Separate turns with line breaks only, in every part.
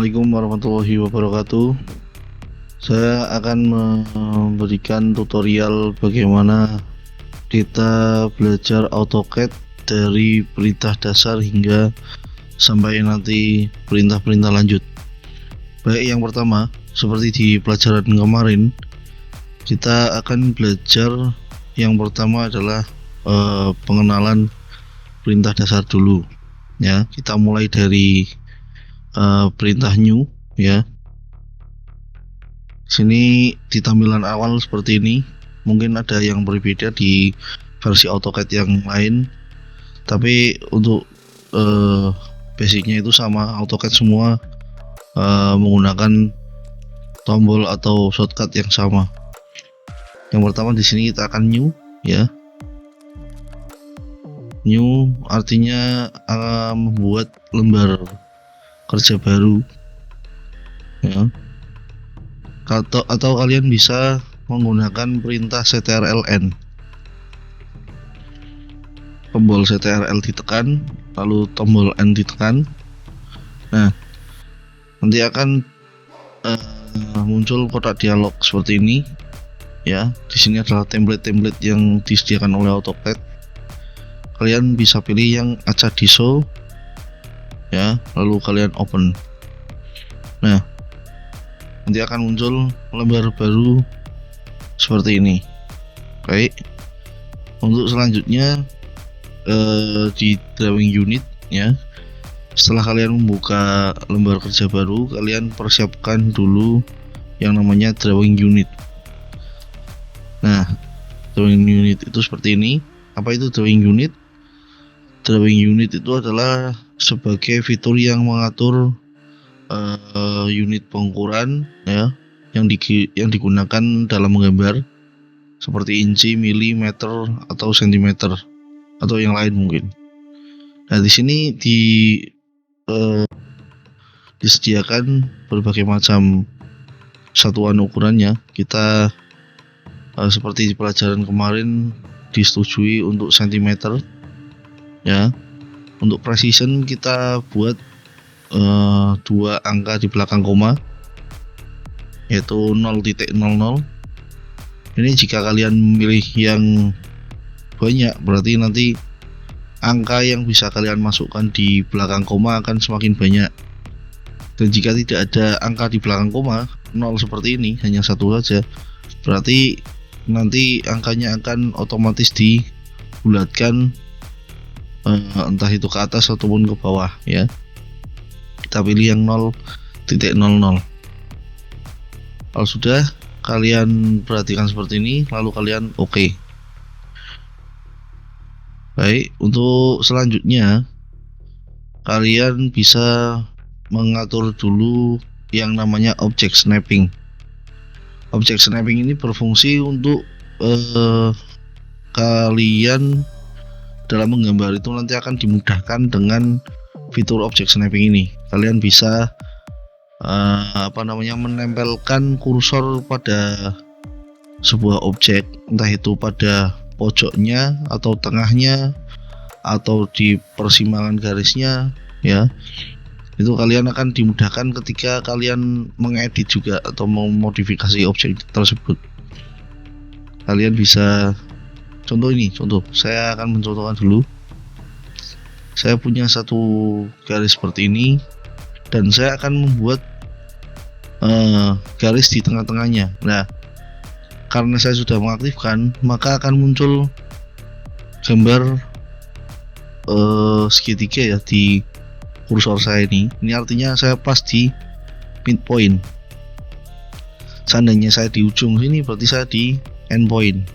Assalamualaikum warahmatullahi wabarakatuh. Saya akan memberikan tutorial bagaimana kita belajar AutoCAD dari perintah dasar hingga sampai nanti perintah-perintah lanjut. Baik, yang pertama, seperti di pelajaran kemarin, kita akan belajar yang pertama adalah pengenalan perintah dasar dulu. Ya, kita mulai dari perintah new ya. Sini di tampilan awal seperti ini. Mungkin ada yang berbeda di versi AutoCAD yang lain, tapi untuk basicnya itu sama. AutoCAD semua menggunakan tombol atau shortcut yang sama. Yang pertama di sini kita akan new ya. New artinya membuat lembar kerja baru ya. Atau kalian bisa menggunakan perintah ctrln. Tombol ctrl ditekan, lalu tombol N ditekan. Nah, nanti akan muncul kotak dialog seperti ini ya. Di sini adalah template-template yang disediakan oleh AutoCAD. Kalian bisa pilih yang acak diso ya, lalu kalian open. Nah, nanti akan muncul lembar baru seperti ini. Baik, untuk selanjutnya di drawing unit ya. Setelah kalian membuka lembar kerja baru, kalian persiapkan dulu yang namanya drawing unit. Nah, drawing unit itu seperti ini. Apa itu drawing unit? Drawing unit itu adalah sebagai fitur yang mengatur unit pengukuran ya, yang digunakan dalam menggambar, seperti inci, mili, meter, atau sentimeter, atau yang lain mungkin. Nah, di sini disediakan berbagai macam satuan ukurannya. Kita seperti di pelajaran kemarin disetujui untuk sentimeter ya. Untuk precision kita buat 2 angka di belakang koma, yaitu 0.00. Ini jika kalian memilih yang banyak, berarti nanti angka yang bisa kalian masukkan di belakang koma akan semakin banyak. Dan jika tidak ada angka di belakang koma, 0 seperti ini, hanya satu saja, berarti nanti angkanya akan otomatis dibulatkan, entah itu ke atas ataupun ke bawah ya. Kita pilih yang 0.00. Kalau sudah kalian perhatikan seperti ini, lalu kalian oke. Baik, untuk selanjutnya kalian bisa mengatur dulu yang namanya object snapping. Object snapping ini berfungsi untuk kalian dalam menggambar itu nanti akan dimudahkan dengan fitur object snapping ini. Kalian bisa menempelkan kursor pada sebuah objek, entah itu pada pojoknya atau tengahnya atau di persimpangan garisnya ya. Itu kalian akan dimudahkan ketika kalian mengedit juga atau memodifikasi objek tersebut. Kalian bisa contoh saya akan mencontohkan dulu. Saya punya satu garis seperti ini dan saya akan membuat garis di tengah-tengahnya. Nah, karena saya sudah mengaktifkan, maka akan muncul gambar segitiga ya di kursor saya ini. Ini artinya saya pas di midpoint. Seandainya saya di ujung sini, berarti saya di endpoint.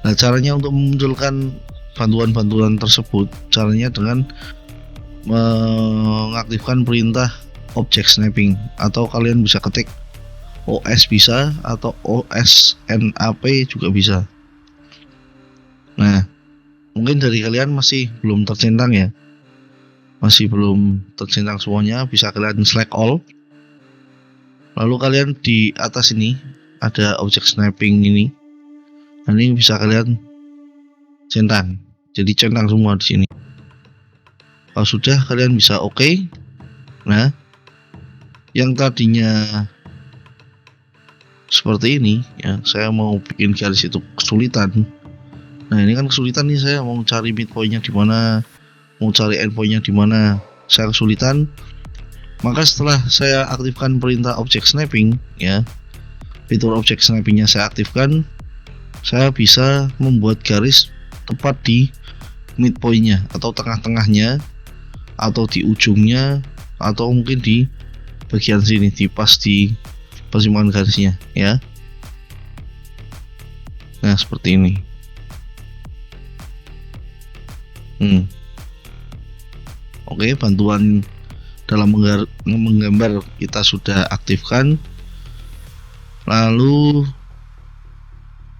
Nah, caranya untuk memunculkan bantuan-bantuan tersebut, caranya dengan mengaktifkan perintah object snapping, atau kalian bisa ketik OS bisa, atau OSNAP juga bisa. Nah, mungkin dari kalian masih belum tercentang ya, masih belum tercentang semuanya, bisa kalian select all. Lalu kalian di atas ini ada object snapping ini. Nah, ini bisa kalian centang. Jadi centang semua di sini. Kalau sudah, kalian bisa oke. Nah, yang tadinya seperti ini ya, saya mau bikin garis itu kesulitan. Nah ini kan kesulitan nih, saya mau cari midpointnya di mana, mau cari endpointnya di mana, saya kesulitan. Maka setelah saya aktifkan perintah object snapping ya, fitur object snappingnya saya aktifkan, saya bisa membuat garis tepat di midpointnya atau tengah-tengahnya atau di ujungnya atau mungkin di bagian sini, di pas di persimpangan garisnya ya. Nah seperti ini. Oke, bantuan dalam menggambar kita sudah aktifkan. Lalu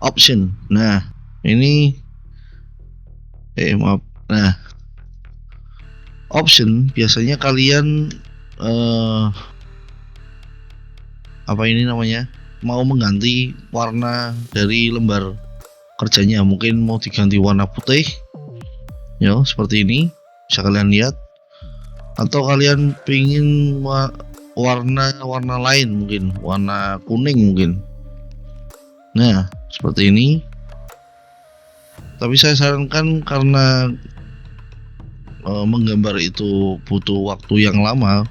option. Nah ini Nah option biasanya kalian apa ini namanya, mau mengganti warna dari lembar kerjanya, mungkin mau diganti warna putih ya, seperti ini bisa kalian lihat, atau kalian pingin warna lain, mungkin warna kuning mungkin. Nah seperti ini. Tapi saya sarankan karena menggambar itu butuh waktu yang lama,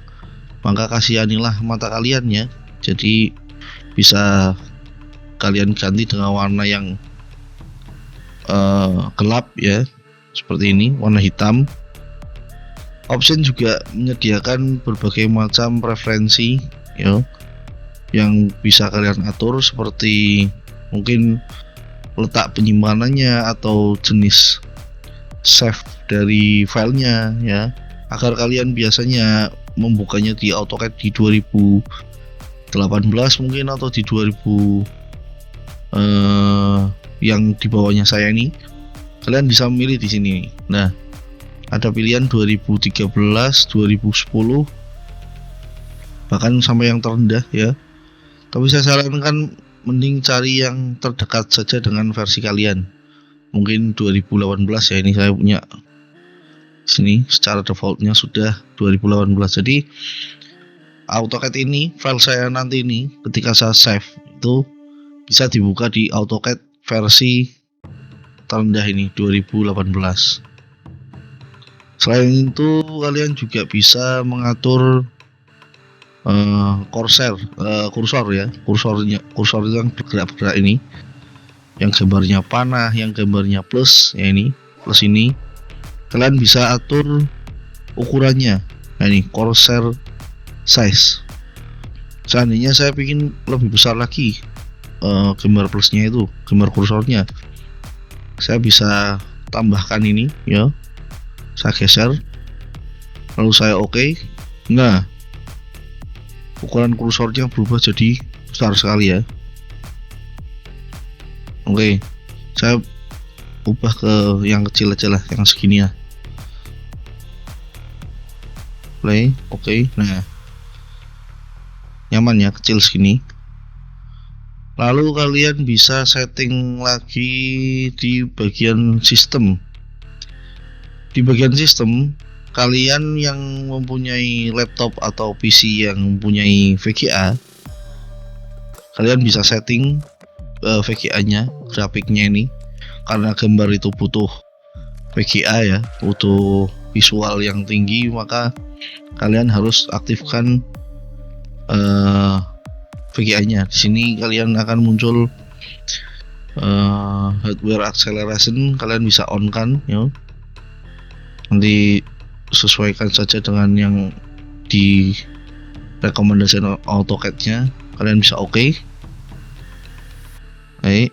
maka kasihanilah mata kalian ya. Jadi bisa kalian ganti dengan warna yang gelap ya, seperti ini, warna hitam. Option juga menyediakan berbagai macam preferensi ya, yang bisa kalian atur, seperti mungkin letak penyimpanannya atau jenis save dari filenya ya, agar kalian biasanya membukanya di AutoCAD di 2018 mungkin, atau di 2000 yang di bawahnya saya ini, kalian bisa memilih di sini. Nah ada pilihan 2013, 2010, bahkan sampai yang terendah ya. Tapi saya sarankan mending cari yang terdekat saja dengan versi kalian. Mungkin 2018 ya, ini saya punya sini secara defaultnya sudah 2018. Jadi AutoCAD ini, file saya nanti ini ketika saya save itu bisa dibuka di AutoCAD versi terendah ini 2018. Selain itu kalian juga bisa mengatur kursor ya, kursor yang bergerak-gerak ini, yang gambarnya panah, yang gambarnya plus ya, ini plus ini kalian bisa atur ukurannya. Nah ini cursor size. Seandainya saya ingin lebih besar lagi gambar plusnya itu, gambar kursornya, saya bisa tambahkan ini ya, saya geser lalu saya oke. Nah ukuran kursornya berubah jadi besar sekali ya. Oke, saya ubah ke yang kecil aja lah, yang segini ya. Play, oke. Nah nyaman ya, kecil segini. Lalu kalian bisa setting lagi di bagian sistem. Di bagian sistem, kalian yang mempunyai laptop atau PC yang mempunyai VGA, kalian bisa setting VGA-nya, grafiknya ini, karena gambar itu butuh VGA ya, butuh visual yang tinggi, maka kalian harus aktifkan VGA-nya. Di sini kalian akan muncul hardware acceleration, kalian bisa on kan ya. Nanti sesuaikan saja dengan yang di rekomendasi AutoCAD-nya, kalian bisa oke. Baik.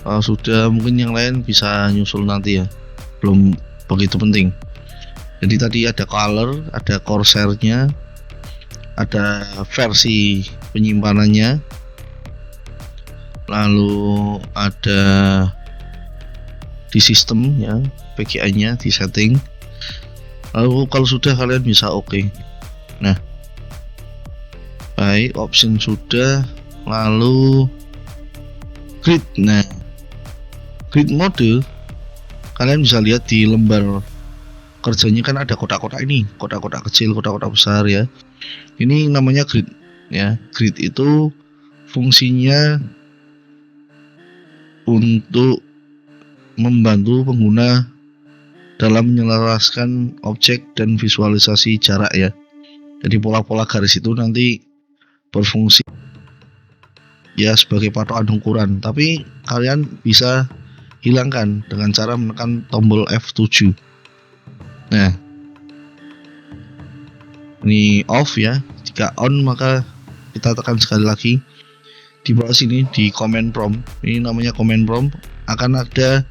Kalau sudah, mungkin yang lain bisa nyusul nanti ya, belum begitu penting. Jadi tadi ada color, ada corsairnya, ada versi penyimpanannya, lalu ada di sistem ya, VGA-nya di setting. Lalu kalau sudah, kalian bisa oke. Nah baik, option sudah, lalu grid. Nah grid mode kalian bisa lihat di lembar kerjanya kan ada kotak-kotak ini, kotak-kotak kecil, kotak-kotak besar ya. Ini namanya grid ya. Grid itu fungsinya untuk membantu pengguna dalam menyelaraskan objek dan visualisasi jarak ya. Jadi pola-pola garis itu nanti berfungsi ya sebagai patokan ukuran, tapi kalian bisa hilangkan dengan cara menekan tombol F7. Nah, ini off ya. Jika on maka kita tekan sekali lagi. Di bawah sini di command prompt, ini namanya command prompt, akan ada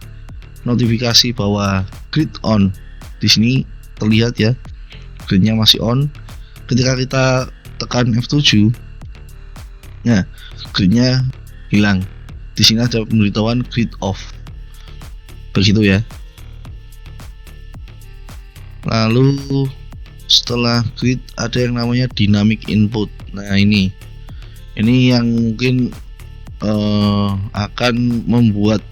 notifikasi bahwa grid on. Di sini terlihat ya, gridnya masih on. Ketika kita tekan F7, nah gridnya hilang. Di sini ada pemberitahuan grid off. Begitu ya. Lalu setelah grid ada yang namanya dynamic input. Nah ini yang mungkin akan membuat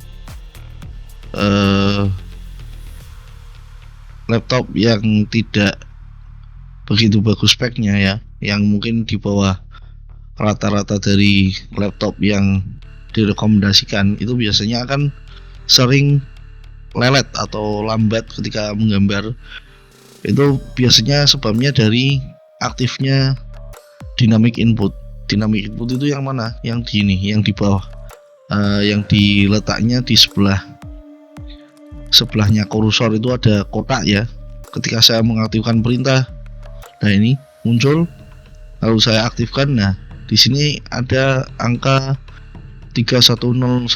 laptop yang tidak begitu bagus speknya ya, yang mungkin di bawah rata-rata dari laptop yang direkomendasikan, itu biasanya akan sering lelet atau lambat ketika menggambar. Itu biasanya sebabnya dari aktifnya dynamic input. Dynamic input itu yang mana? Yang di ini, yang di bawah, yang diletaknya di sebelahnya kursor itu ada kotak ya. Ketika saya mengaktifkan perintah, nah ini muncul, lalu saya aktifkan. Nah di sini ada angka 310191,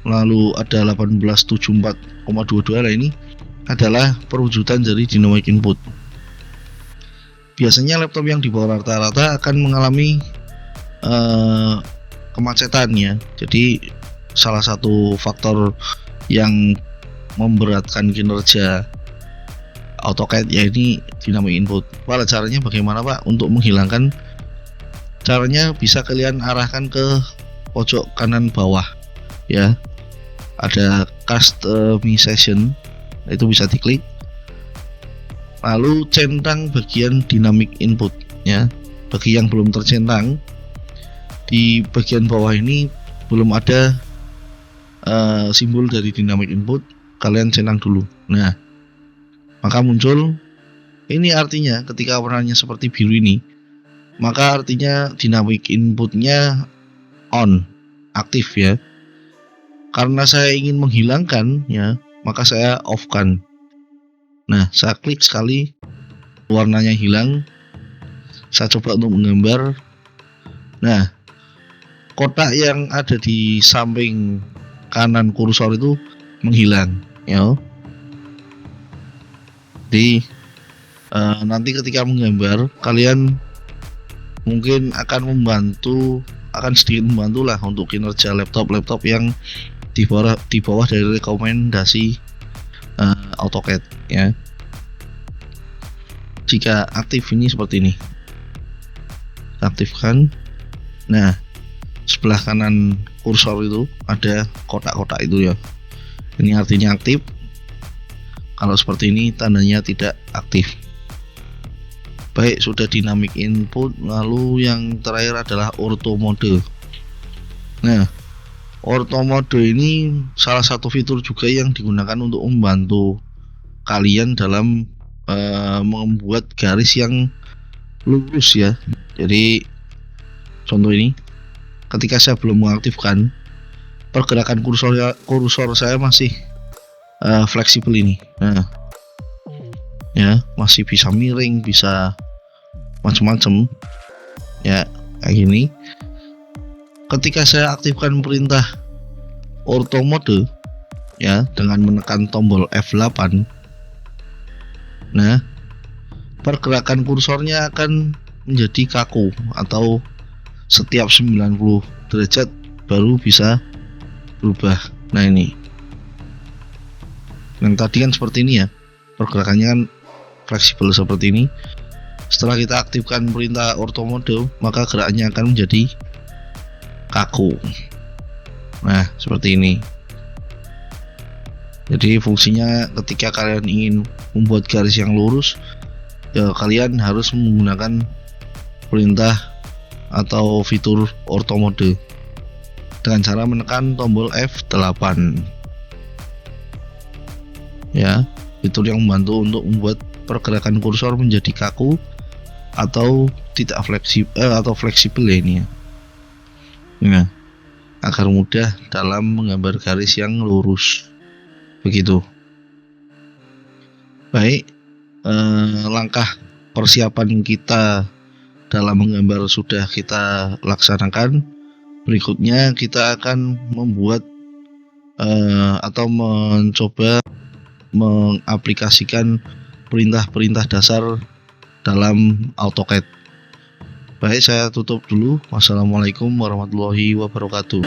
lalu ada 1874,22. Nah ini adalah perwujudan dari dynamic input. Biasanya laptop yang di bawah rata-rata akan mengalami kemacetan ya. Jadi salah satu faktor yang memberatkan kinerja AutoCAD ya ini dynamic input. Pada caranya bagaimana Pak untuk menghilangkan? Caranya bisa kalian arahkan ke pojok kanan bawah ya. Ada customization, itu bisa diklik. Lalu centang bagian dynamic input ya. Bagi yang belum tercentang, di bagian bawah ini belum ada simbol dari dynamic input, kalian centang dulu. Nah, maka muncul ini, artinya ketika warnanya seperti biru ini, maka artinya dynamic inputnya on, aktif ya. Karena saya ingin menghilangkan ya, maka saya off kan. Nah, saya klik sekali, warnanya hilang. Saya coba untuk menggambar. Nah, kotak yang ada di samping kanan kursor itu menghilang ya. Jadi nanti ketika menggambar, kalian mungkin akan sedikit membantu lah untuk kinerja laptop yang di bawah dari rekomendasi AutoCAD ya. Jika aktif ini seperti ini, aktifkan. Nah, sebelah kanan kursor itu ada kotak-kotak itu ya. Ini artinya aktif. Kalau seperti ini tandanya tidak aktif. Baik, sudah dynamic input. Lalu yang terakhir adalah auto mode. Nah, auto mode ini salah satu fitur juga yang digunakan untuk membantu kalian dalam membuat garis yang lurus ya. Jadi contoh ini, ketika saya belum mengaktifkan, pergerakan kursor saya masih fleksibel ini. Nah, ya masih bisa miring, bisa macam-macam ya kayak gini. Ketika saya aktifkan perintah auto mode ya dengan menekan tombol F8, nah pergerakan kursornya akan menjadi kaku atau setiap 90 derajat baru bisa berubah. Nah ini, yang tadi kan seperti ini ya, pergerakannya kan fleksibel seperti ini. Setelah kita aktifkan perintah auto mode, maka geraknya akan menjadi kaku. Nah seperti ini. Jadi fungsinya ketika kalian ingin membuat garis yang lurus, ya kalian harus menggunakan perintah atau fitur ortho mode dengan cara menekan tombol F8. Ya, fitur yang membantu untuk membuat pergerakan kursor menjadi kaku atau tidak fleksibel ya ini ya. Nah, agar mudah dalam menggambar garis yang lurus. Begitu. Baik, langkah persiapan kita dalam menggambar sudah kita laksanakan. Berikutnya kita akan membuat atau mencoba mengaplikasikan perintah-perintah dasar dalam AutoCAD. Baik, saya tutup dulu. Wassalamualaikum warahmatullahi wabarakatuh.